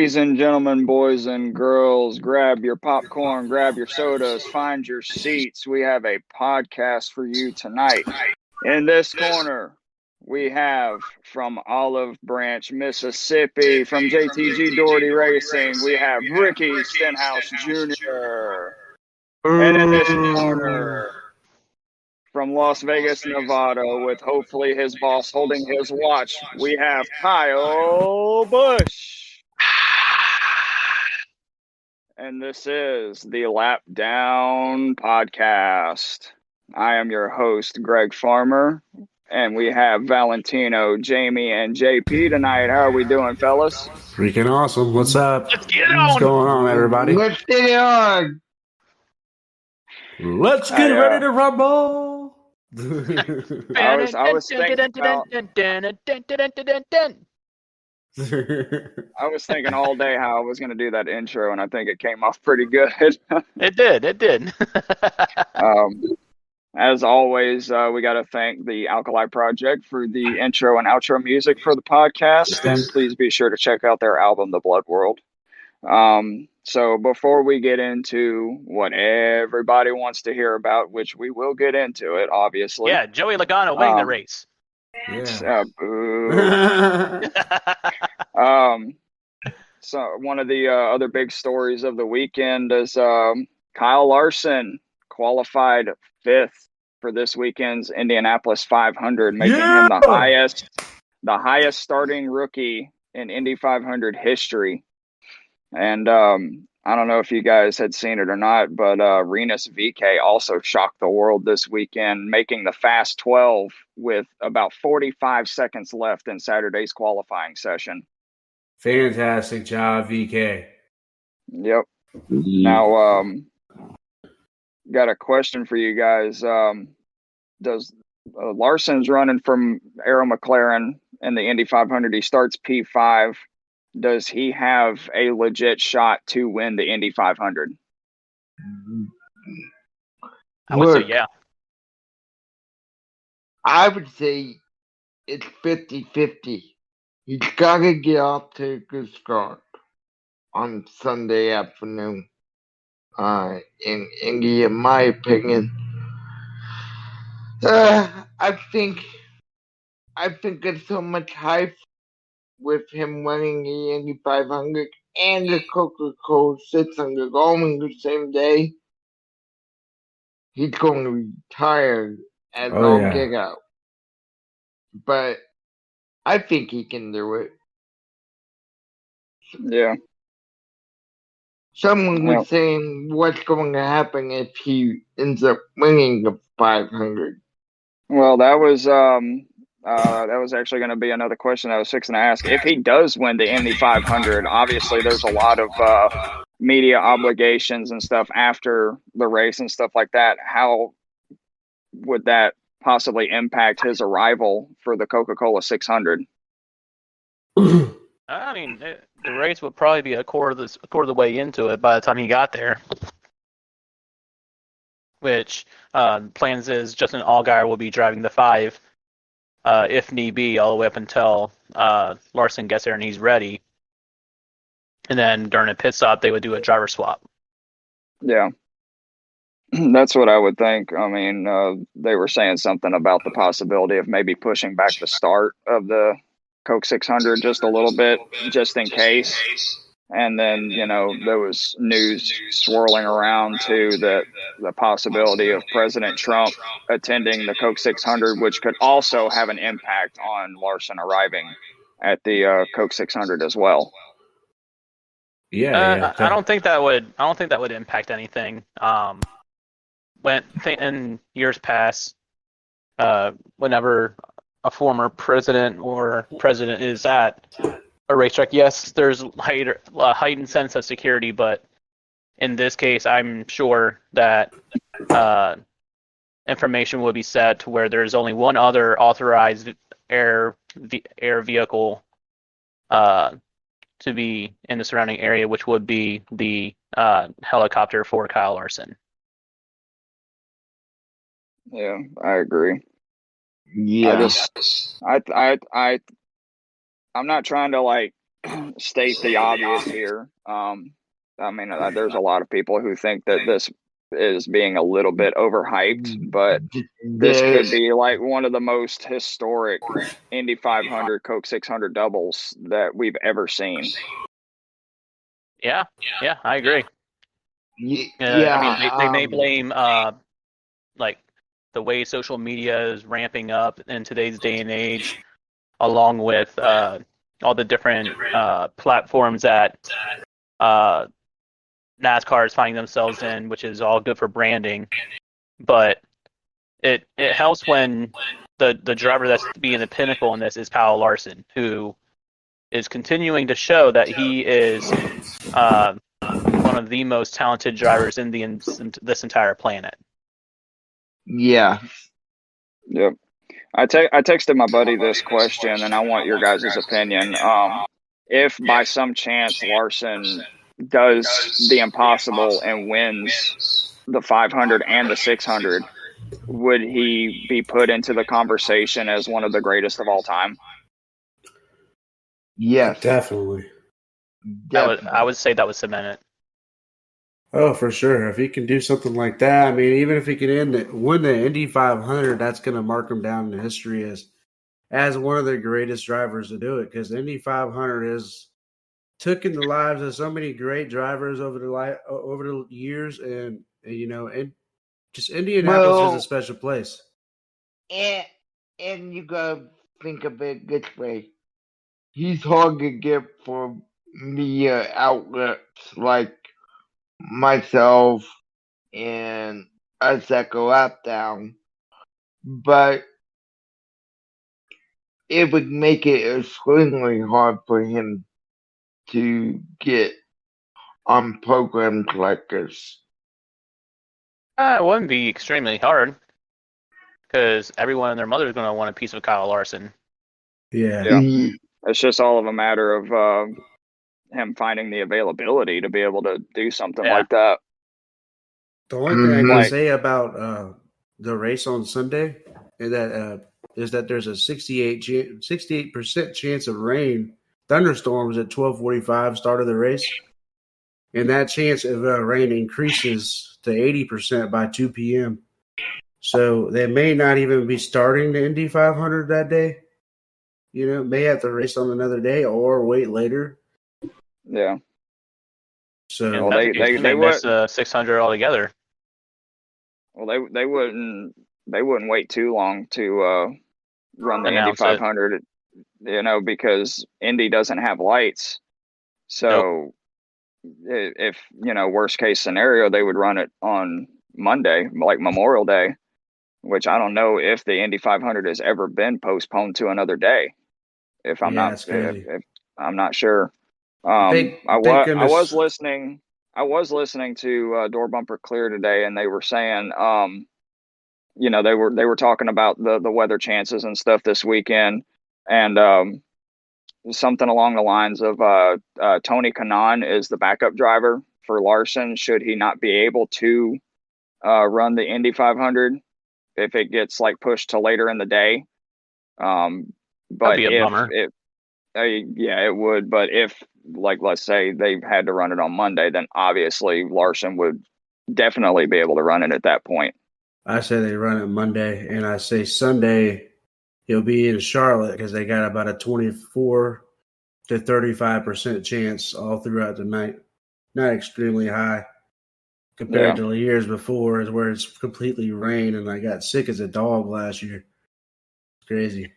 Ladies and gentlemen, boys and girls, grab your popcorn, grab your sodas, find your seats. We have a podcast for you tonight. In this corner, we have from Olive Branch, Mississippi, from JTG Doherty Racing, we have Ricky Stenhouse Jr. And in this corner, from Las Vegas, Nevada, with hopefully his boss holding his watch, we have Kyle Busch. And this is the Lap Down Podcast. I am your host, Greg Farmer, and we have Valentino, Jamie, and JP tonight. How are we doing, fellas? Freaking awesome. What's up? Let's get it What's on. going on, everybody? Let's get it on. Let's get ready to rumble. I was thinking all day how I was going to do that intro, and I think it came off pretty good. It did. As always, we got to thank the Alkali Project for the intro and outro music for the podcast, and please be sure to check out their album, The Blood World. So before we get into what everybody wants to hear about, which we will get into it, obviously. Yeah, Joey Logano winning the race. Yeah. So one of the other big stories of the weekend is Kyle Larson qualified 5th for this weekend's Indianapolis 500, making him the highest starting rookie in Indy 500 history. And I don't know if you guys had seen it or not, but Rinus VeeKay also shocked the world this weekend, making the Fast 12 with about 45 seconds left in Saturday's qualifying session. Fantastic job, VK. Yep. Now, got a question for you guys. Does Larson's running from Arrow McLaren in the Indy 500? He starts P5. Does he have a legit shot to win the Indy 500? I would say yeah. I would say it's 50-50. He's got to get off to a good start on Sunday afternoon in Indy, in my opinion. I think there's so much hype with him winning the Indy 500 and the Coca-Cola 600 all in the same day. He's going to retire as all get out. But I think he can do it. Yeah. Someone was saying what's going to happen if he ends up winning the 500. Well, that was actually going to be another question I was fixing to ask. If he does win the Indy 500, obviously there's a lot of media obligations and stuff after the race and stuff like that. How would that possibly impact his arrival for the Coca-Cola 600? I mean, the race would probably be a quarter of the way into it by the time he got there. Which plans is Justin Allgaier will be driving the 5, if need be, all the way up until Larson gets there and he's ready. And then during a pit stop, they would do a driver swap. Yeah. That's what I would think. I mean, they were saying something about the possibility of maybe pushing back the start of the Coke 600 just a little bit, just in case. And then, there was news swirling around, too, that the possibility of President Trump attending the Coke 600, which could also have an impact on Larson arriving at the Coke 600 as well. Yeah. I don't think that would impact anything. In years past, whenever a former president or president is at a racetrack, yes, there's a heightened sense of security, but in this case, I'm sure that information will be set to where there's only one other authorized air vehicle to be in the surrounding area, which would be the helicopter for Kyle Larson. Yeah, I agree. Yeah. I'm not trying to state the obvious here. I mean, there's a lot of people who think that this is being a little bit overhyped, but this could be like one of the most historic Indy 500 Coke 600 doubles that we've ever seen. Yeah, I agree. Yeah, I mean, they may blame like the way social media is ramping up in today's day and age, along with all the different platforms that NASCAR is finding themselves in, which is all good for branding. But it helps when the driver that's being the pinnacle in this is Kyle Larson, who is continuing to show that he is one of the most talented drivers in this entire planet. Yeah. Yep. I texted my buddy this question, and I want your guys' opinion. If by some chance Larson does the impossible and wins the 500 and the 600, would he be put into the conversation as one of the greatest of all time? Yes. Definitely. I would say that would cement it. Oh, for sure. If he can do something like that, I mean, even if he can win the Indy 500, that's going to mark him down in history as one of the greatest drivers to do it. Because the Indy 500 has taken the lives of so many great drivers over the years, and just Indianapolis is a special place. And you gotta think of it this way: he's hard to get for media outlets like myself and us that go out down, but it would make it extremely hard for him to get on programs like this. It wouldn't be extremely hard, because everyone and their mother is going to want a piece of Kyle Larson. Yeah. It's just all of a matter of him finding the availability to be able to do something like that. The only thing I can say about the race on Sunday is that there's a 68% chance of rain, thunderstorms at 12:45 start of the race, and that chance of rain increases to 80% by 2 p.m. So they may not even be starting the Indy 500 that day. May have to race on another day or wait later. Yeah. So they miss 600 altogether. Well, they wouldn't wait too long to run the Indy 500, because Indy doesn't have lights. So if worst case scenario, they would run it on Monday, like Memorial Day, which I don't know if the Indy 500 has ever been postponed to another day. If I'm not sure. I was listening to Door Bumper Clear today, and they were saying, they were talking about the weather chances and stuff this weekend, and something along the lines of Tony Kanaan is the backup driver for Larson should he not be able to run the Indy 500 if it gets pushed to later in the day. But that'd be a bummer. It would. But if, let's say they had to run it on Monday, then obviously Larson would definitely be able to run it at that point. I say they run it Monday, and I say Sunday he'll be in Charlotte because they got about a 24 to 35% chance all throughout the night. Not extremely high compared to the years before, is where it's completely rained, and I got sick as a dog last year. It's crazy.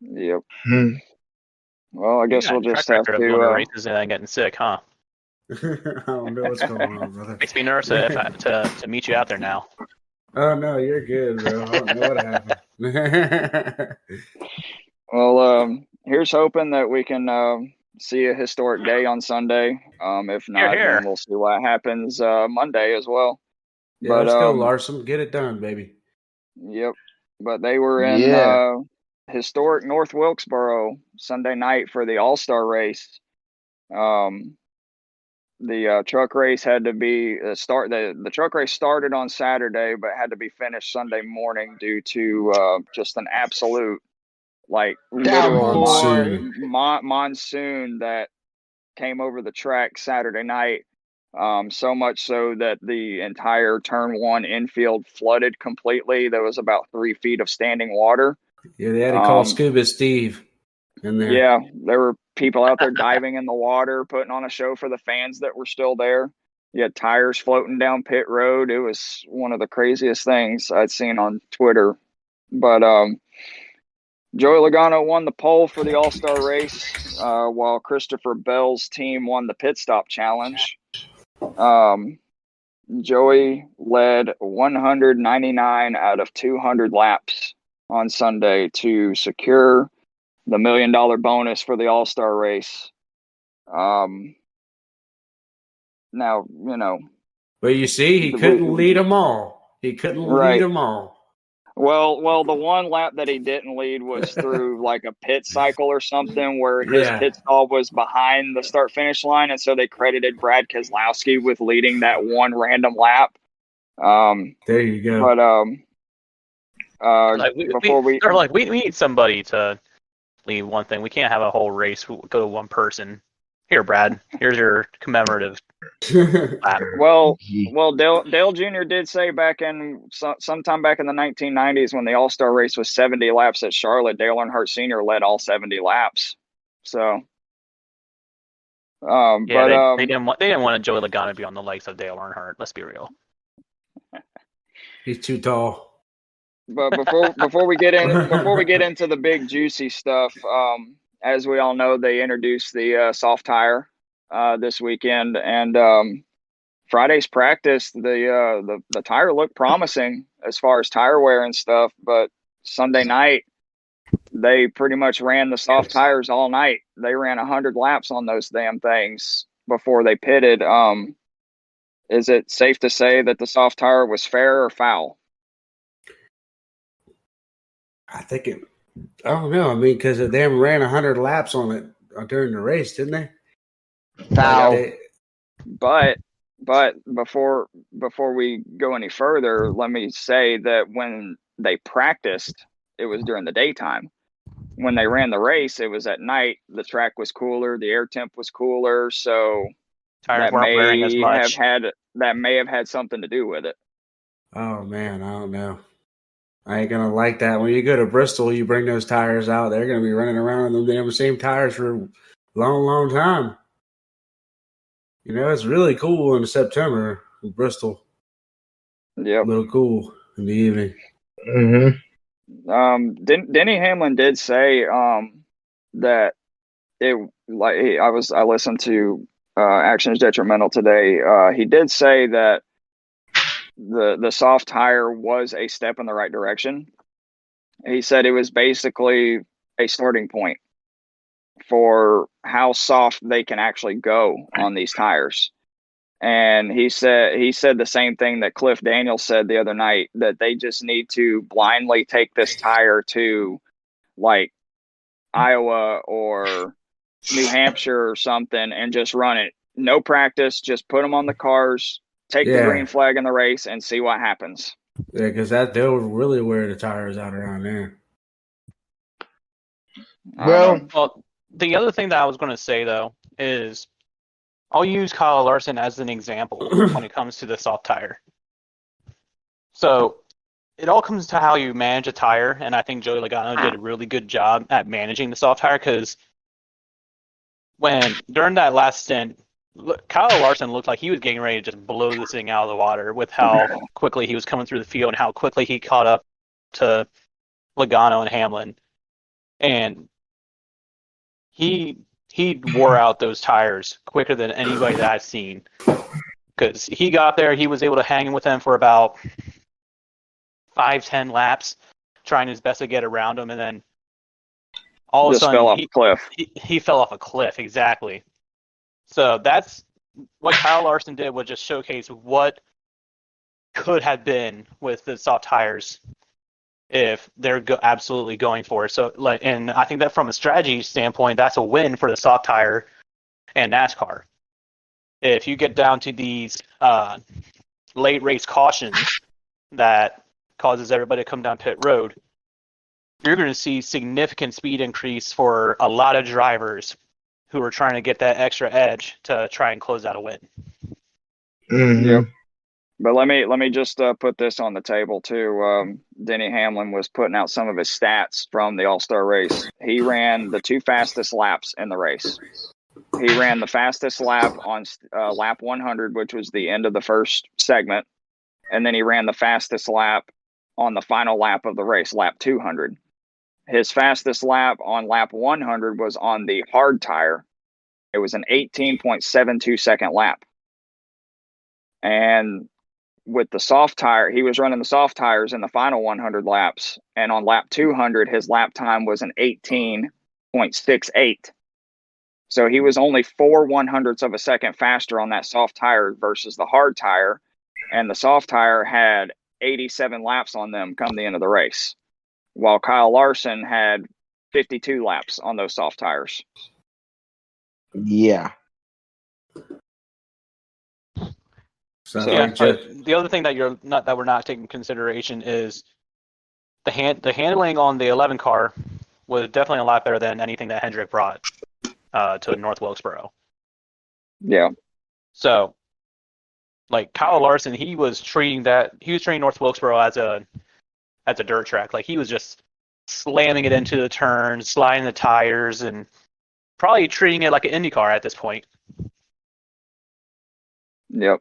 Yep. Well, I guess we'll just have to. Races and getting sick, huh? I don't know what's going on, brother. Makes me nervous to meet you out there now. Oh no, you're good, bro. I don't know what happened. Well, here's hoping that we can see a historic day on Sunday. If not, then we'll see what happens Monday as well. Yeah, let's go, Larson. Get it done, baby. Yep. But they were in historic North Wilkesboro Sunday night for the All-Star race. The truck race had to be the truck race started on Saturday, but had to be finished Sunday morning due to just an absolute like literal monsoon that came over the track Saturday night. So much so that the entire turn 1 infield flooded completely. There was about 3 feet of standing water. Yeah, they had to call Scuba Steve in there. Yeah, there were people out there diving in the water, putting on a show for the fans that were still there. You had tires floating down pit road. It was one of the craziest things I'd seen on Twitter. But Joey Logano won the pole for the All-Star race, while Christopher Bell's team won the pit stop challenge. Joey led 199 out of 200 laps on Sunday to secure the $1 million bonus for the All-Star race. Now, but you see, he couldn't lead them all. He couldn't lead them all. Well, the one lap that he didn't lead was through like a pit cycle or something where his pit stall was behind the start-finish line, and so they credited Brad Keselowski with leading that one random lap. There you go. But we need somebody to lead one thing. We can't have a whole race go to one person. Here, Brad. Here's your commemorative lap. Well, Dale Jr. did say sometime back in the 1990s when the All-Star race was 70 laps at Charlotte, Dale Earnhardt Sr. led all 70 laps. So, they didn't want Joey Logano to be on the likes of Dale Earnhardt. Let's be real. He's too tall. But before we get into the big juicy stuff, as we all know, they introduced the soft tire this weekend, and Friday's practice, the tire looked promising as far as tire wear and stuff. But Sunday night, they pretty much ran the soft tires all night. They ran 100 laps on those damn things before they pitted. Is it safe to say that the soft tire was fair or foul? I don't know. I mean, because they ran 100 laps on it during the race, didn't they? Foul. But before we go any further, let me say that when they practiced, it was during the daytime. When they ran the race, it was at night. The track was cooler, the air temp was cooler, so tires weren't wearing as much. That may have had something to do with it. Oh man, I don't know. I ain't gonna like that. When you go to Bristol, you bring those tires out. They're gonna be running around in the same tires for a long, long time. It's really cool in September in Bristol. Yeah, a little cool in the evening. Mm-hmm. Denny Hamlin did say that I listened to Actions Detrimental today. He did say that the soft tire was a step in the right direction. He said it was basically a starting point for how soft they can actually go on these tires. And he said the same thing that Cliff Daniels said the other night, that they just need to blindly take this tire to like Iowa or New Hampshire or something and just run it. No practice, just put them on the cars, take the green flag in the race, and see what happens. Yeah, because they'll really wear the tires out around there. Well, the other thing that I was going to say, though, is I'll use Kyle Larson as an example when it comes to the soft tire. So it all comes to how you manage a tire, and I think Joey Logano did a really good job at managing the soft tire, because during that last stint, Kyle Larson looked like he was getting ready to just blow this thing out of the water with how quickly he was coming through the field and how quickly he caught up to Logano and Hamlin. And he wore out those tires quicker than anybody that I've seen. Because he got there, he was able to hang with them for about 5-10 laps, trying his best to get around him, and then all of a sudden fell off a cliff. He fell off a cliff, exactly. So that's what Kyle Larson did, was just showcase what could have been with the soft tires if they're absolutely going for it. So, and I think that from a strategy standpoint, that's a win for the soft tire and NASCAR. If you get down to these late race cautions that causes everybody to come down pit road, you're going to see significant speed increase for a lot of drivers who are trying to get that extra edge to try and close out a win. Mm-hmm. Yep. But let me just put this on the table too. Denny Hamlin was putting out some of his stats from the All-Star race. He ran the 2 fastest laps in the race. He ran the fastest lap on lap 100, which was the end of the first segment, and then he ran the fastest lap on the final lap of the race, lap 200. His fastest lap on lap 100 was on the hard tire. It was an 18.72 second lap. And with the soft tire, he was running the soft tires in the final 100 laps. And on lap 200, his lap time was an 18.68. So he was only 4/100ths of a second faster on that soft tire versus the hard tire. And the soft tire had 87 laps on them come the end of the race, while Kyle Larson had 52 laps on those soft tires. Yeah. But the other thing that we're not taking into consideration is the handling on the 11 car was definitely a lot better than anything that Hendrick brought to North Wilkesboro. Yeah. So, like Kyle Larson, he was treating North Wilkesboro as a dirt track. Like he was just slamming it into the turns, sliding the tires, and probably treating it like an Indy car at this point. Yep.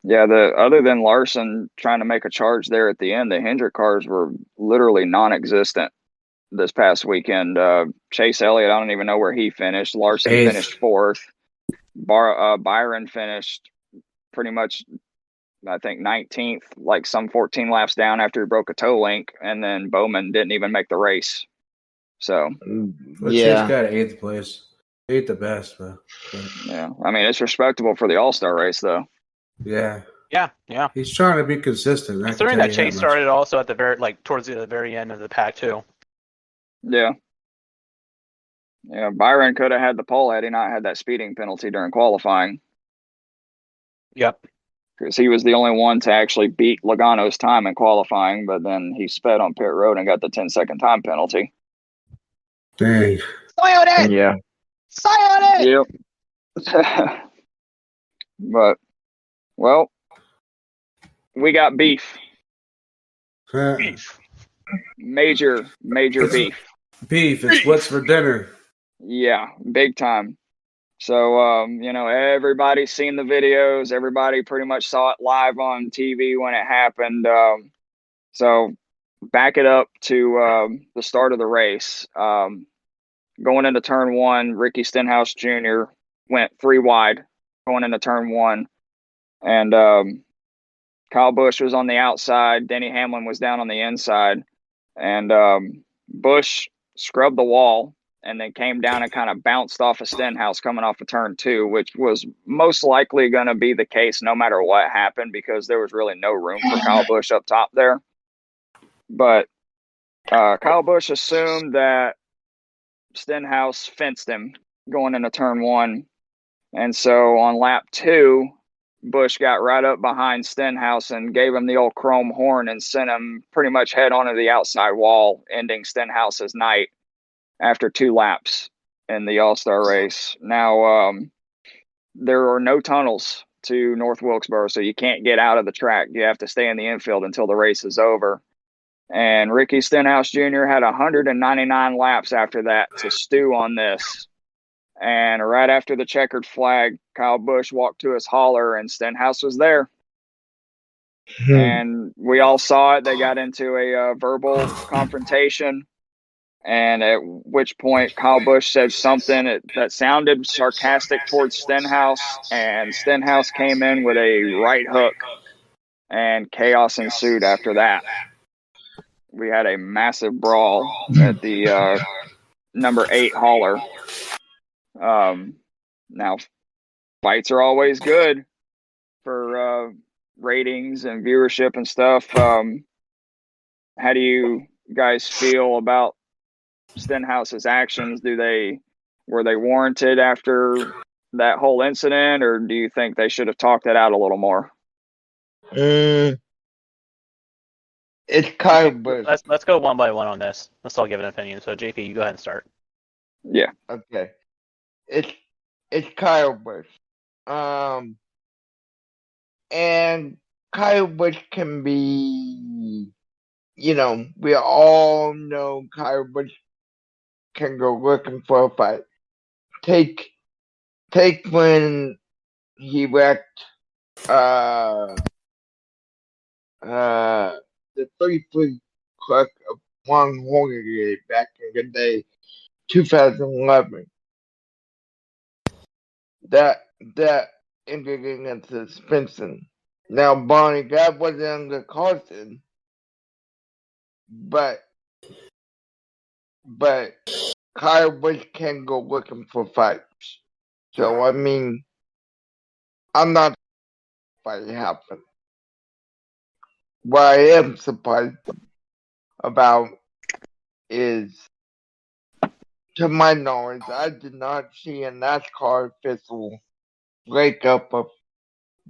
Yeah, other than Larson trying to make a charge there at the end, the Hendrick cars were literally non-existent this past weekend. Chase Elliott, I don't even know where he finished. Larson finished 4th. Byron finished pretty much, I think, 19th, like some 14 laps down after he broke a toe link, and then Bowman didn't even make the race. So, Chase got 8th place. Ain't the best, but yeah, I mean, it's respectable for the All-Star race, though. Yeah. He's trying to be consistent. Considering that Chase started also at the towards the very end of the pack too. Yeah. Yeah, Byron could have had the pole had he not had that speeding penalty during qualifying. Yep. Because he was the only one to actually beat Logano's time in qualifying, but then he sped on pit road and got the 10-second time penalty. Dang. Sayonara! Yeah. Sayonara! Yep. But, well, we got beef. Major beef. Beef. It's what's for dinner. Yeah, big time. So, everybody's seen the videos. Everybody pretty much saw it live on TV when it happened. So, back it up to the start of the race. Going into turn 1, Ricky Stenhouse Jr. went 3 wide going into turn 1. And Kyle Busch was on the outside. Denny Hamlin was down on the inside. And Busch scrubbed the wall and then came down and kind of bounced off of Stenhouse coming off of turn 2, which was most likely going to be the case no matter what happened because there was really no room for Kyle Busch up top there. But Kyle Busch assumed that Stenhouse fenced him going into turn 1. And so on lap 2, Busch got right up behind Stenhouse and gave him the old chrome horn and sent him pretty much head onto the outside wall, ending Stenhouse's night after 2 laps in the All-Star race. Now, there are no tunnels to North Wilkesboro, so you can't get out of the track. You have to stay in the infield until the race is over. And Ricky Stenhouse Jr. had 199 laps after that to stew on this. And right after the checkered flag, Kyle Busch walked to his hauler, and Stenhouse was there. And we all saw it. They got into a verbal confrontation, and at which point Kyle Busch said something that sounded sarcastic towards Stenhouse, and Stenhouse came in with a right hook, and chaos ensued after that. We had a massive brawl at the number 8 hauler. Now, fights are always good for ratings and viewership and stuff. How do you guys feel about Stenhouse's actions? Were they warranted after that whole incident, or do you think they should have talked it out a little more? It's Kyle Busch. Let's go one by one on this. Let's all give an opinion. So JP, you go ahead and start. Yeah. Okay. It's Kyle Busch. And Kyle Busch can be, we all know Kyle Busch can go looking for a fight. Take when he wrecked the 33 truck of Juan Hornier back in the day, 2011. That ended in a suspension. Now, Bonnie, that wasn't under Carson, but Kyle Busch can go looking for fights. So, I mean, I'm not surprised it happened. What I am surprised about is, to my knowledge, I did not see a NASCAR official break up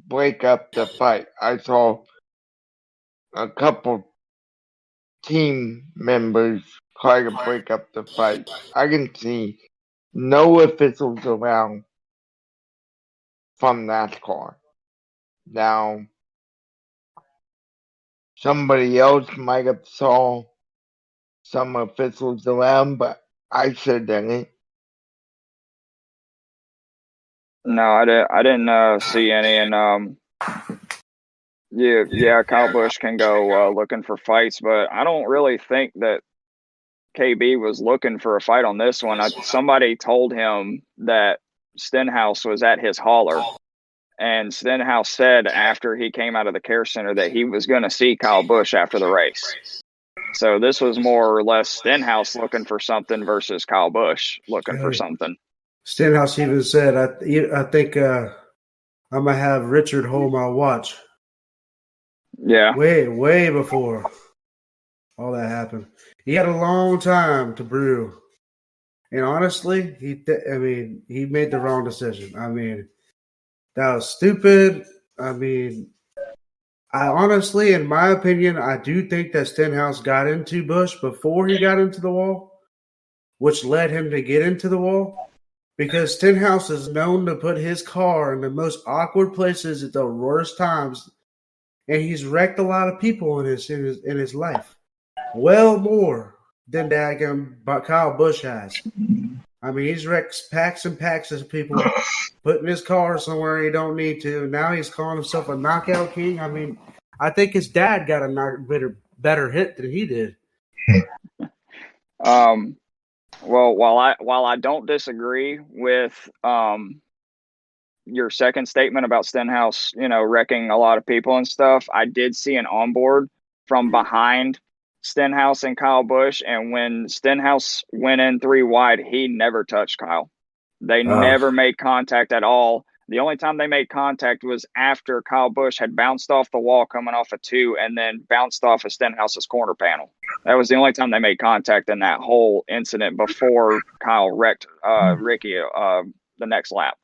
the fight. I saw a couple team members try to break up the fight. I can see no officials around from NASCAR. Now, somebody else might have saw some officials around, but I sure didn't. No, I didn't see any, and yeah, Kyle Busch can go looking for fights, but I don't really think that KB was looking for a fight on this one. Somebody told him that Stenhouse was at his hauler, and Stenhouse said after he came out of the care center that he was going to see Kyle Busch after the race. So this was more or less Stenhouse looking for something versus Kyle Busch looking for something. Stenhouse even said, I think I'm going to have Richard hold my watch. Yeah. Way before all that happened. He had a long time to brew. And honestly, he made the wrong decision. I mean, that was stupid. I mean, I honestly, in my opinion, I do think that Stenhouse got into Busch before he got into the wall, which led him to get into the wall. Because Stenhouse is known to put his car in the most awkward places at the worst times. And he's wrecked a lot of people in his life. Well more than Kyle Busch has. I mean, he's wrecked packs and packs of people, putting his car somewhere he don't need to. Now he's calling himself a knockout king. I mean, I think his dad got a better hit than he did. Well, while I don't disagree with your second statement about Stenhouse, wrecking a lot of people and stuff, I did see an onboard from behind Stenhouse and Kyle Busch, and when Stenhouse went in 3 wide, he never touched Kyle. They never made contact at all. The only time they made contact was after Kyle Busch had bounced off the wall coming off a 2 and then bounced off of Stenhouse's corner panel. That was the only time they made contact in that whole incident before Kyle wrecked Ricky the next lap.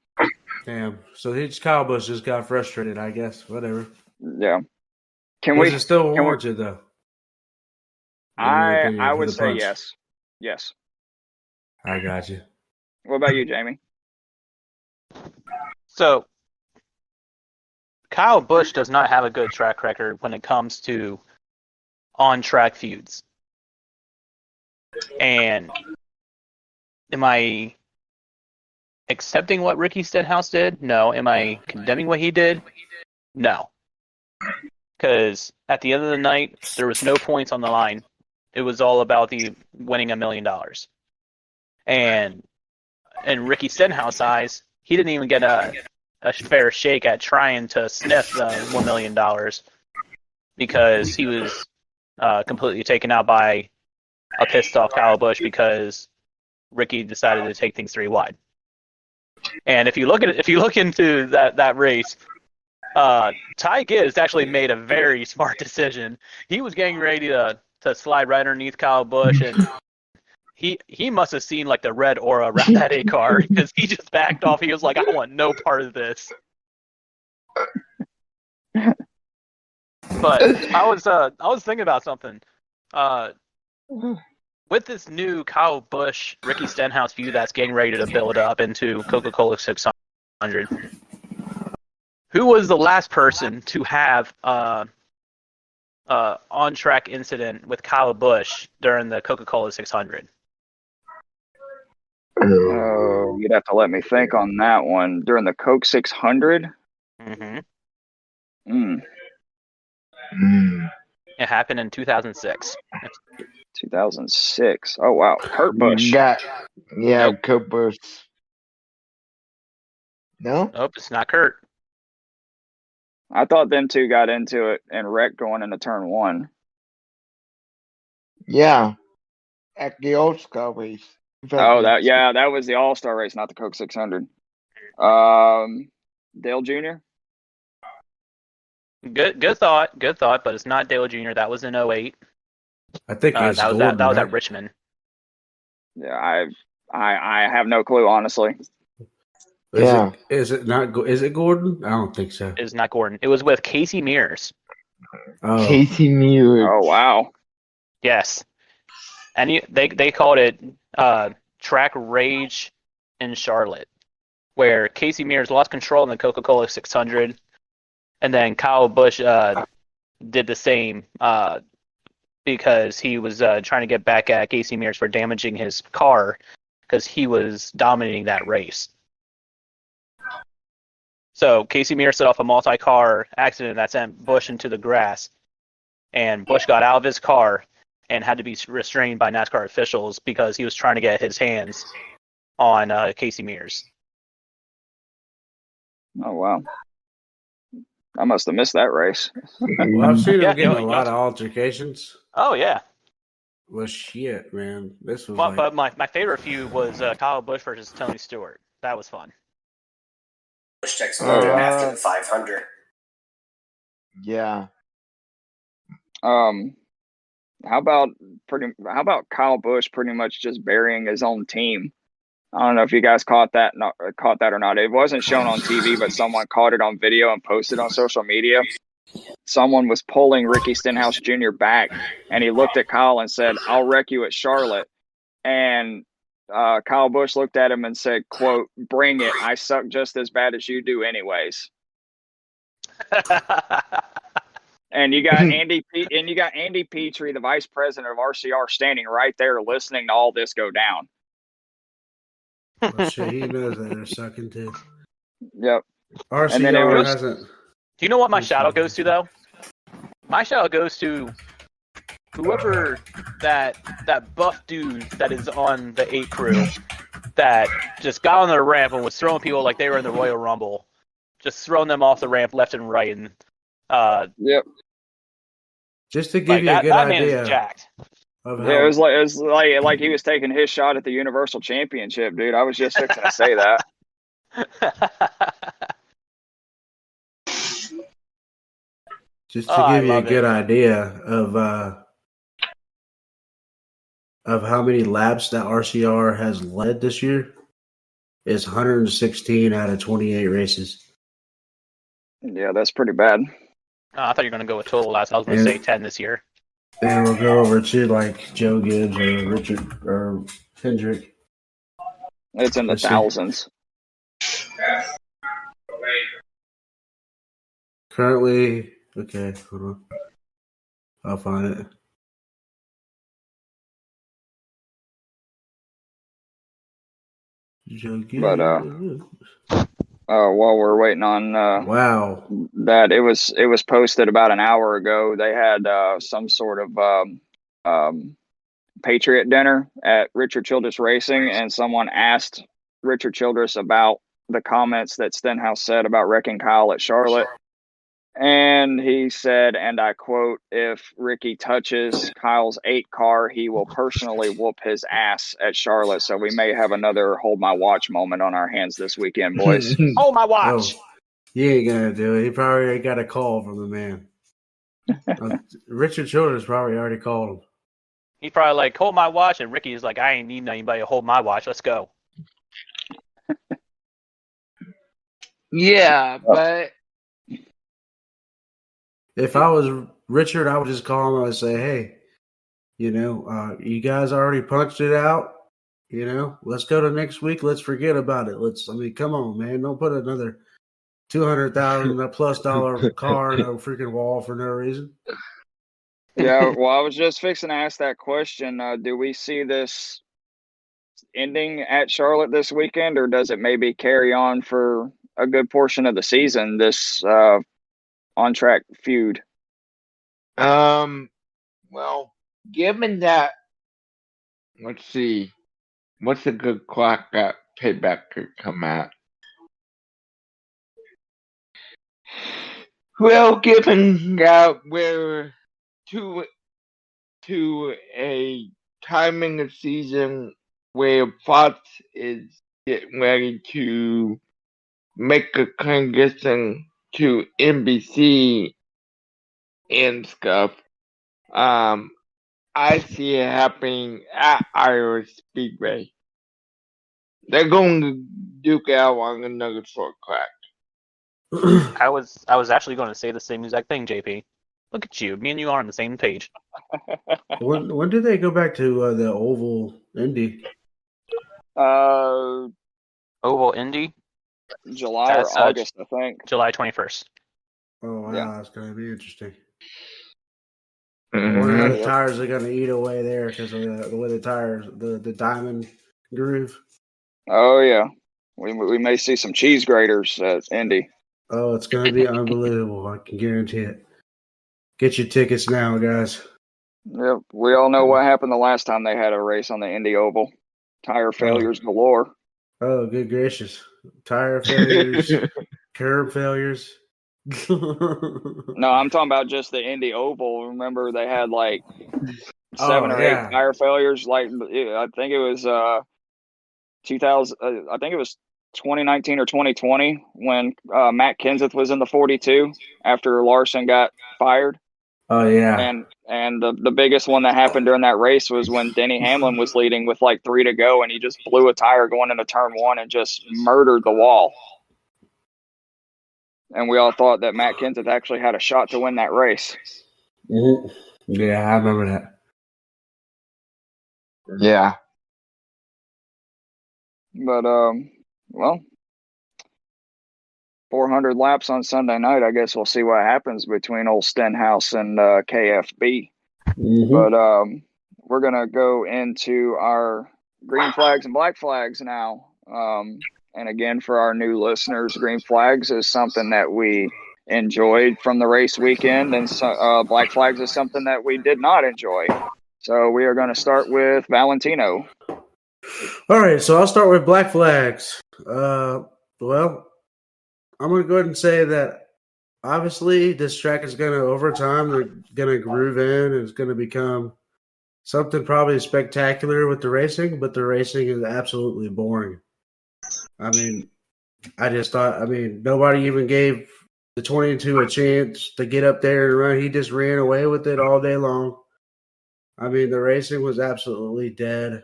Damn. So Kyle Busch just got frustrated, I guess. Whatever. Yeah. Is it still warranted, though? I would say yes. Yes. I got you. What about you, Jamie? So, Kyle Busch does not have a good track record when it comes to on-track feuds. And am I accepting what Ricky Stenhouse did? No. Am I condemning what he did? No. Because at the end of the night, there was no points on the line. It was all about the winning $1 million. And in Ricky Stenhouse's eyes, he didn't even get a fair shake at trying to sniff the $1 million because he was completely taken out by a pissed off Kyle Busch because Ricky decided to take things 3 wide. And if you look into that race, Ty Gibbs actually made a very smart decision. He was getting ready to slide right underneath Kyle Busch, and he must have seen like the red aura around that A car because he just backed off. He was like, I want no part of this. But I was thinking about something. With this new Kyle Busch, Ricky Stenhouse feud that's getting ready to build up into Coca-Cola 600, who was the last person to have on-track incident with Kyle Busch during the Coca-Cola 600? Oh, you'd have to let me think on that one. During the Coke 600? Mm-hmm. It happened in 2006. 2006. Oh, wow. Kurt Busch. Nope. Kurt Busch. No? Nope, it's not Kurt. I thought them two got into it and wrecked going into turn one. Yeah. At the All-Star race. Oh, that was the All-Star race, not the Coke 600. Dale Jr.? Good thought, but it's not Dale Jr. That was in 08. I think that was at Richmond. Yeah, I have no clue, honestly. Is it Gordon? I don't think so. It's not Gordon. It was with Casey Mears. Oh. Casey Mears. Oh, wow. Yes. And they called it Track Rage in Charlotte, where Casey Mears lost control in the Coca-Cola 600, and then Kyle Busch did the same because he was trying to get back at Casey Mears for damaging his car because he was dominating that race. So Casey Mears set off a multi-car accident that sent Busch into the grass, and Busch got out of his car and had to be restrained by NASCAR officials because he was trying to get his hands on Casey Mears. Oh, wow. I must have missed that race. Well, I've seen him getting a lot of altercations. Oh, yeah. Well, shit, man. This was But my favorite feud was Kyle Busch versus Tony Stewart. That was fun. Busch checks after the 500. Yeah. How about Kyle Busch pretty much just burying his own team? I don't know if you guys caught that or not. It wasn't shown on TV, but someone caught it on video and posted on social media. Someone was pulling Ricky Stenhouse Jr. back, and he looked at Kyle and said, "I'll wreck you at Charlotte." And Kyle Busch looked at him and said, quote, "Bring it. I suck just as bad as you do anyways." And you got Andy Petrie, the vice president of RCR, standing right there listening to all this go down. Oh, shit, he knows that they're sucking too. Yep. RCR hasn't. Do you know what my shout out goes to, though? My shout out goes to whoever that buff dude that is on the 8 crew that just got on the ramp and was throwing people like they were in the Royal Rumble, just throwing them off the ramp left and right. And yep. Just to give you a good that idea. man is jacked. It was like he was taking his shot at the Universal Championship, dude. I was just fixing to say that. Just to give you a good idea of how many laps that RCR has led this year, is 116 out of 28 races. Yeah, that's pretty bad. I thought you were going to go with total laps. I was going to say 10 this year. And we'll go over to like Joe Gibbs or Richard or Hendrick. It's in the thousands. Currently, okay, hold on. I'll find it. Joe Gibbs. But while we're waiting on wow, that it was posted about an hour ago. They had some sort of Patriot dinner at Richard Childress Racing, and someone asked Richard Childress about the comments that Stenhouse said about wrecking Kyle at Charlotte. And he said, and I quote, "If Ricky touches Kyle's 8 car, he will personally whoop his ass at Charlotte." So we may have another hold my watch moment on our hands this weekend, boys. Hold my watch. Oh, he ain't gonna do it. He probably got a call from the man. Richard Childress probably already called him. He's probably like, "Hold my watch," and Ricky's like, "I ain't need anybody to hold my watch. Let's go." Yeah, but If I was Richard, I would just call him and say, "Hey, you guys already punched it out. Let's go to next week. Let's forget about it. Come on, man. Don't put another $200,000+ car in a freaking wall for no reason." Yeah, well, I was just fixing to ask that question. Do we see this ending at Charlotte this weekend, or does it maybe carry on for a good portion of the season, this on-track feud? Well, given that, let's see, what's a good clock that Payback could come at? Well, given that we're to a time in the season where Fox is getting ready to make a transition to NBC and stuff, I see it happening at Iowa Speedway. They're going to duke it out on another short track. I was actually going to say the same exact thing, JP. Look at you. Me and you are on the same page. When did they go back to the Oval Indy? Oval Indy? July or August, I think. July 21st. Oh, wow. Yeah. That's going to be interesting. Mm-hmm. I wonder how the tires are going to eat away there because of the way the tires, the diamond groove. Oh, yeah. We may see some cheese graters at Indy. Oh, it's going to be unbelievable. I can guarantee it. Get your tickets now, guys. Yep. We all know what happened the last time they had a race on the Indy Oval. Tire failures galore. Oh, good gracious. Tire failures, curb failures. No, I'm talking about just the Indy Oval. Remember, they had like 7 or 8 tire failures. Like, I think it was 2000. I think it was 2019 or 2020 when Matt Kenseth was in the 42 after Larson got fired. Oh yeah. And the biggest one that happened during that race was when Denny Hamlin was leading with like 3 to go, and he just blew a tire going into turn 1 and just murdered the wall. And we all thought that Matt Kenseth actually had a shot to win that race. Mm-hmm. Yeah, I remember that. Yeah. But, well, 400 laps on Sunday night. I guess we'll see what happens between old Stenhouse and KFB. Mm-hmm. But we're going to go into our green flags and black flags now. And again, for our new listeners, green flags is something that we enjoyed from the race weekend, and black flags is something that we did not enjoy. So we are going to start with Valentino. All right, so I'll start with black flags. Well, I'm going to go ahead and say that obviously this track is going to, over time, they're going to groove in, and it's going to become something probably spectacular with the racing, but the racing is absolutely boring. I mean, nobody even gave the 22 a chance to get up there and run. He just ran away with it all day long. I mean, the racing was absolutely dead.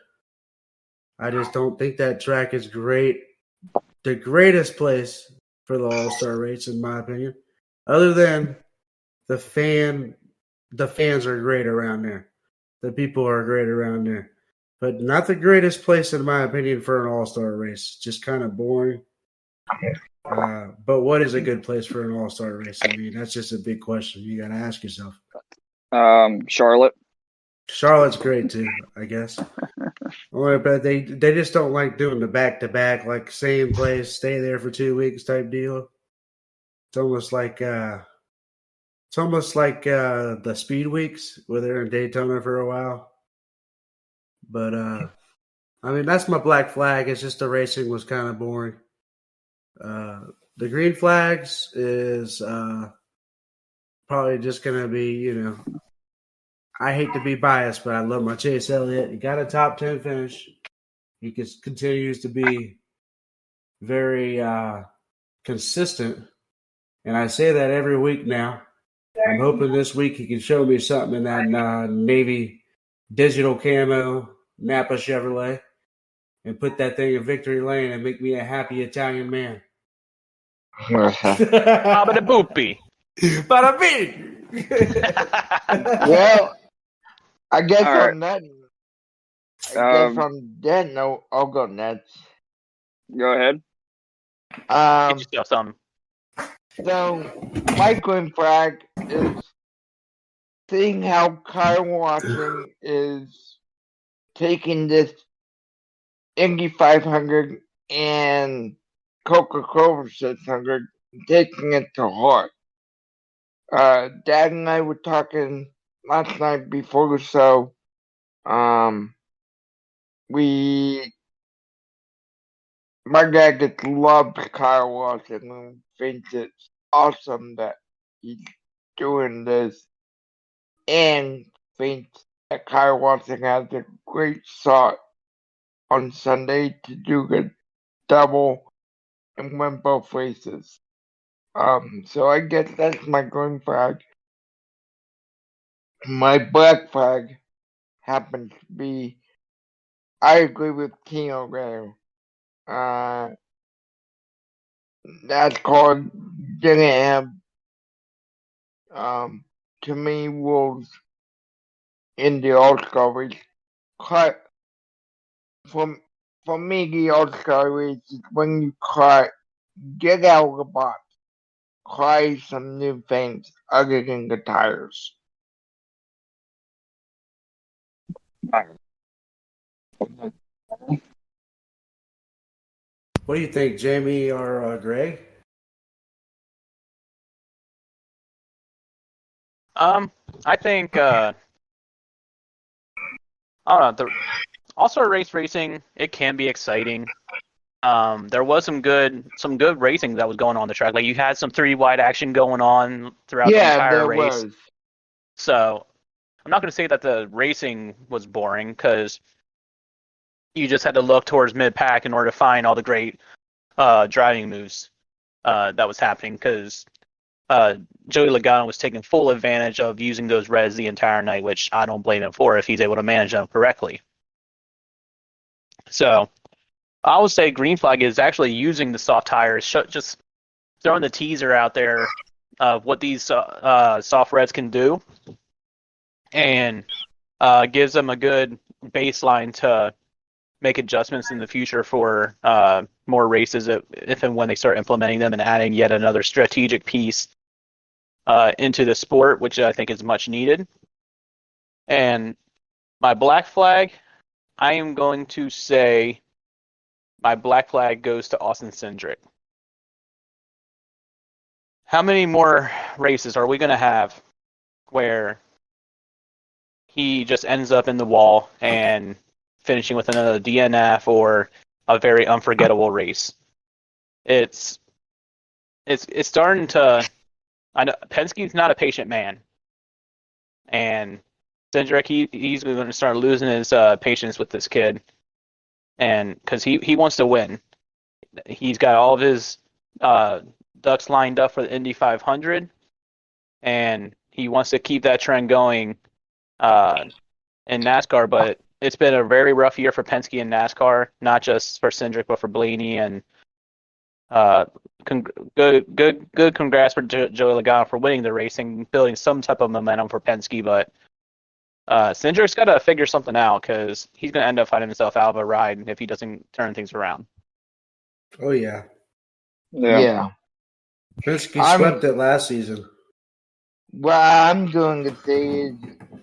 I just don't think that track is great. The greatest place for the All-Star race, in my opinion. Other than the fans are great around there. The people are great around there. But not the greatest place, in my opinion, for an All-Star race. Just kind of boring. But what is a good place for an All-Star race? I mean, that's just a big question. You got to ask yourself. Charlotte. Charlotte's great too, I guess. But they just don't like doing the back-to-back, like same place, stay there for 2 weeks type deal. It's almost like the Speed Weeks where they're in Daytona for a while. But I mean, that's my black flag. It's just the racing was kind of boring. The green flags is probably just gonna be, I hate to be biased, but I love my Chase Elliott. He got a top 10 finish. He continues to be very consistent. And I say that every week now. I'm hoping this week he can show me something in that Navy digital camo Napa Chevrolet and put that thing in victory lane and make me a happy Italian man. Bada boopy. Bada bing. Well, I guess All right. on that, on that note, I'll go next. Go ahead. Get yourself some. So my green flag is seeing how Kyle Watson is taking this Indy 500 and Coca-Cola 600, taking it to heart. Dad and I were talking last night before the show. My dad just loves Kyle Watson and thinks it's awesome that he's doing this, and thinks that Kyle Watson has a great shot on Sunday to do the double and win both races. So I guess that's my green flag. My black flag happens to be, I agree with Tino there. NASCAR didn't have, too many rules in the All-Star race. For me, the All-Star race is when you get out of the box, try some new things other than the tires. What do you think, Jamie or Greg? I think I don't know. The All-Star race racing, it can be exciting. There was some good racing that was going on the track. Like you had some 3-wide action going on throughout the entire race. Was. So I'm not going to say that the racing was boring because you just had to look towards mid-pack in order to find all the great driving moves that was happening because Joey Logano was taking full advantage of using those reds the entire night, which I don't blame him for if he's able to manage them correctly. So I would say green flag is actually using the soft tires, just throwing the teaser out there of what these soft reds can do, and gives them a good baseline to make adjustments in the future for more races if and when they start implementing them and adding yet another strategic piece into the sport, which I think is much needed. And my black flag, I am going to say my black flag goes to Austin Cindric. How many more races are we going to have where he just ends up in the wall and finishing with another DNF or a very unforgettable race? It's starting to. I know Penske's not a patient man, and Cindric he's going to start losing his patience with this kid, and because he wants to win, he's got all of his ducks lined up for the Indy 500, and he wants to keep that trend going in NASCAR. But it's been a very rough year for Penske in NASCAR, not just for Cindric but for Blaney and. Good congrats for Joey Logano for winning the race and building some type of momentum for Penske, but Cindric's got to figure something out because he's going to end up finding himself out of a ride if he doesn't turn things around. Oh, yeah. Yeah. Penske swept it last season. What I'm going to say is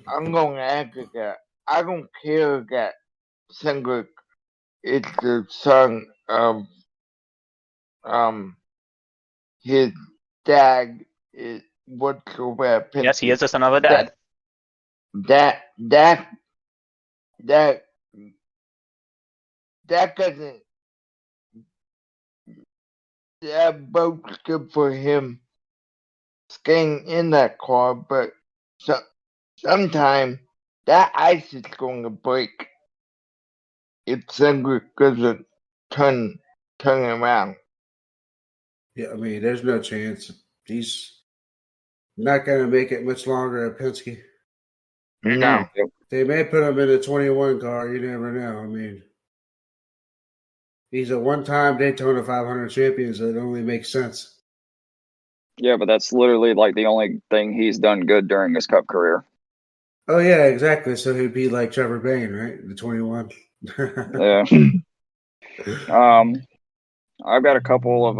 I'm going to aggregate. I don't care that Cindric is the son of his dad is whatsoever. Yes, he is the son of a dad. That doesn't. That boat's good for him staying in that car, but sometime that ice is going to break if Cindric doesn't turn around. Yeah, I mean, there's no chance. He's not going to make it much longer at Penske. No. They may put him in a 21 car. You never know. I mean, he's a one-time Daytona 500 champion, so it only makes sense. Yeah, but that's literally like the only thing he's done good during his Cup career. Oh yeah, exactly. So he'd be like Trevor Bayne, right? The 21. Yeah. I've got a couple of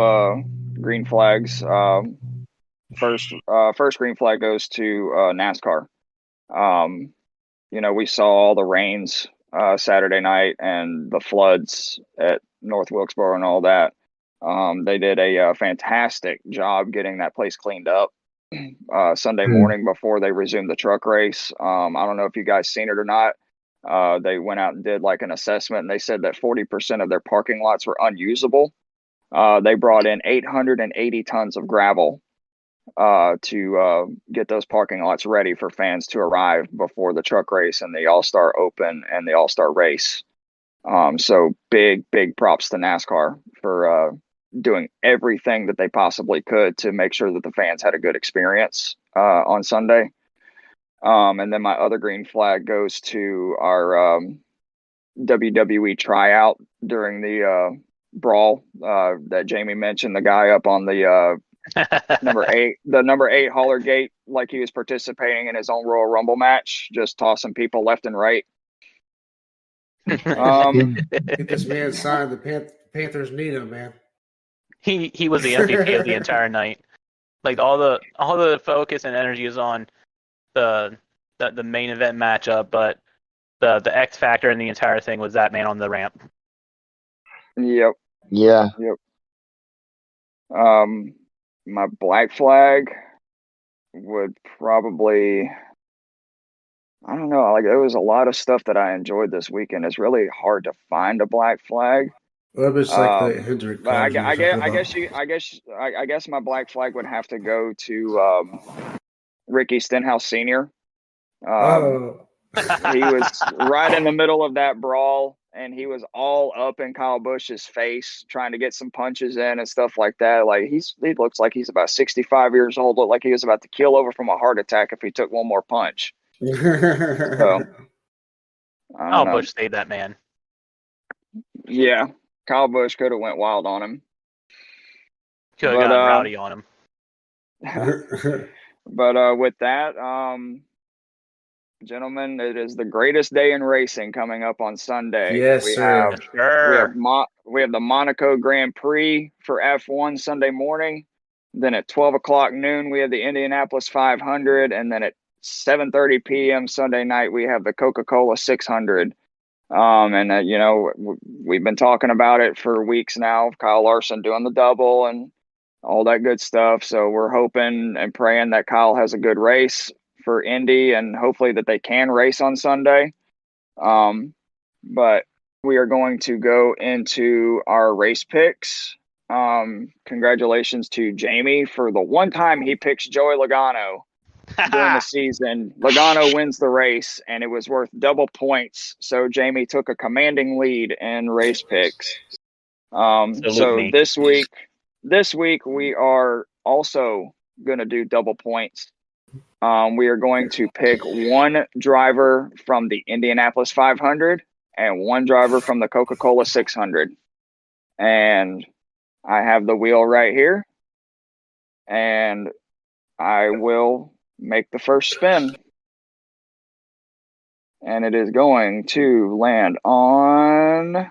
green flags. First green flag goes to NASCAR. We saw all the rains Saturday night and the floods at North Wilkesboro and all that. They did a fantastic job getting that place cleaned up Sunday morning before they resumed the truck race. I don't know if you guys seen it or not. They went out and did like an assessment, and they said that 40% of their parking lots were unusable. They brought in 880 tons of gravel to get those parking lots ready for fans to arrive before the truck race and the All-Star Open and the All-Star race. So big props to NASCAR for doing everything that they possibly could to make sure that the fans had a good experience on Sunday. And then my other green flag goes to our WWE tryout during the brawl that Jamie mentioned, the guy up on the number 8 Holler Gate, like he was participating in his own Royal Rumble match, just tossing people left and right. Get this man signed. The Panthers need him, man. He was the MVP of the entire night. Like all the focus and energy is on the main event matchup, but the X factor in the entire thing was that man on the ramp. Yep. Yeah. Yep. My black flag would probably, I don't know, like there was a lot of stuff that I enjoyed this weekend. It's really hard to find a black flag. Well, it's like the Hendrick. But I guess my black flag would have to go to Ricky Stenhouse Sr. He was right in the middle of that brawl, and he was all up in Kyle Busch's face, trying to get some punches in and stuff like that. Like he looks like he's about 65 years old. Looked like he was about to keel over from a heart attack if he took one more punch. So, Busch stayed that man. Yeah, Kyle Busch could have went wild on him. Could have gotten rowdy on him. But with that, gentlemen, it is the greatest day in racing coming up on Sunday. Yes, sir. We have the Monaco Grand Prix for F1 Sunday morning. Then at 12 o'clock noon, we have the Indianapolis 500. And then at 7:30 p.m. Sunday night, we have the Coca-Cola 600. We've been talking about it for weeks now. Kyle Larson doing the double and all that good stuff. So we're hoping and praying that Kyle has a good race for Indy, and hopefully that they can race on Sunday. But we are going to go into our race picks. Congratulations to Jamie for the one time he picks Joey Logano during the season. Logano wins the race, and it was worth double points. So Jamie took a commanding lead in race picks. So this week we are also going to do double points. We are going to pick one driver from the Indianapolis 500 and one driver from the Coca-Cola 600. And I have the wheel right here, and I will make the first spin. And it is going to land on,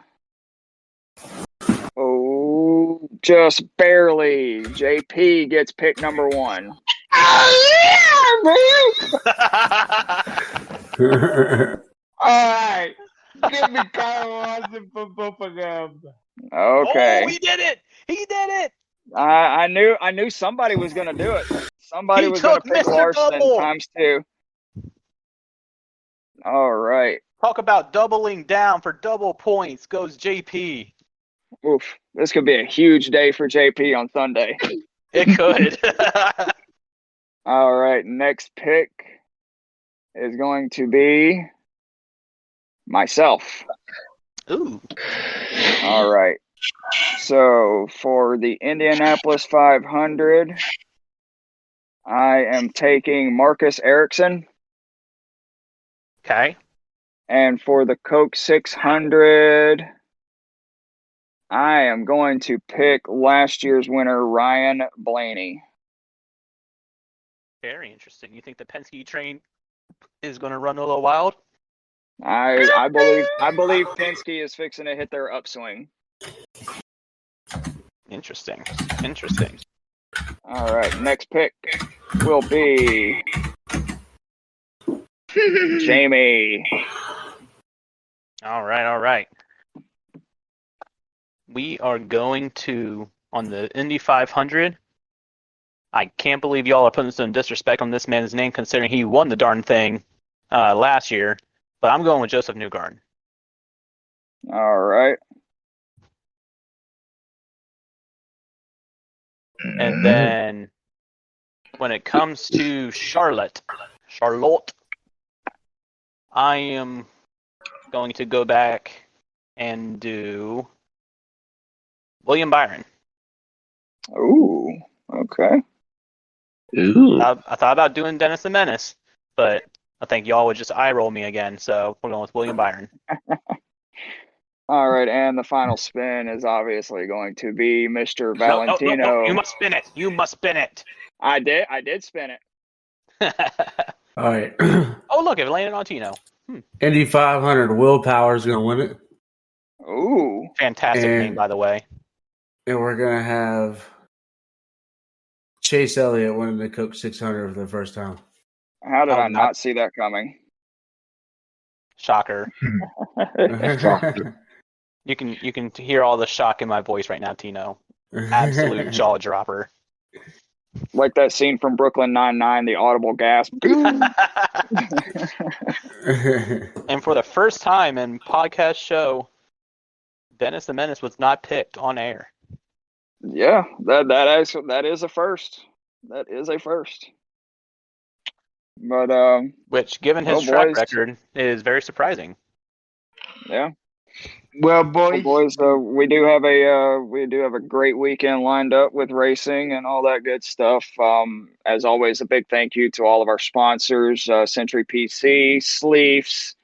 just barely. JP gets pick number one. All right. Give me Kyle Larson for both of them. Okay. Oh, he did it! He did it! I knew somebody was going to do it. Somebody was going to pick Larson times two. All right. Talk about doubling down for double points goes JP. Oof. This could be a huge day for JP on Sunday. It could. All right. Next pick is going to be myself. Ooh. All right. So for the Indianapolis 500, I am taking Marcus Ericsson. Okay. And for the Coke 600, I am going to pick last year's winner, Ryan Blaney. Very interesting. You think the Penske train is going to run a little wild? I believe Penske is fixing to hit their upswing. Interesting. All right, next pick will be Jamie. All right. We are going to, on the Indy 500, I can't believe y'all are putting some disrespect on this man's name considering he won the darn thing last year, but I'm going with Joseph Newgarden. All right. And then when it comes to Charlotte, I am going to go back and do William Byron. Ooh, okay. Ooh. I thought about doing Dennis the Menace, but I think y'all would just eye roll me again, so we're going with William Byron. All right, and the final spin is obviously going to be Mr. Valentino. No, you must spin it. I did spin it. All right. Oh, look, it landed on Tino. Indy 500, Will Power is going to win it. Ooh. Fantastic name, by the way. And we're going to have Chase Elliott winning the Coke 600 for the first time. How did I not see that coming? Shocker. You can hear all the shock in my voice right now, Tino. Absolute jaw dropper. Like that scene from Brooklyn Nine-Nine, the audible gasp. And for the first time in podcast show, Dennis the Menace was not picked on air. Yeah, that is a first. That is a first. But which, given his track record, is very surprising. Yeah. Well, boys, we do have a great weekend lined up with racing and all that good stuff. As always, a big thank you to all of our sponsors: Century PC, Sleeves,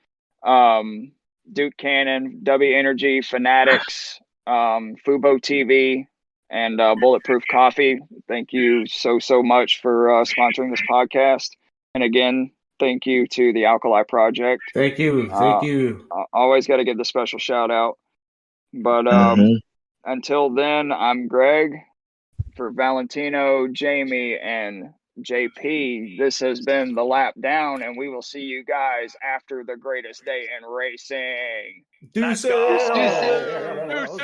Duke Cannon, W Energy, Fanatics, Fubo TV, and Bulletproof Coffee. Thank you so much for sponsoring this podcast. And again, thank you to the Alkali Project. Thank you. I always got to give the special shout out. But until then, I'm Greg. For Valentino, Jamie, and JP, this has been The Lap Down, and we will see you guys after the greatest day in racing. Deuces. Deuces.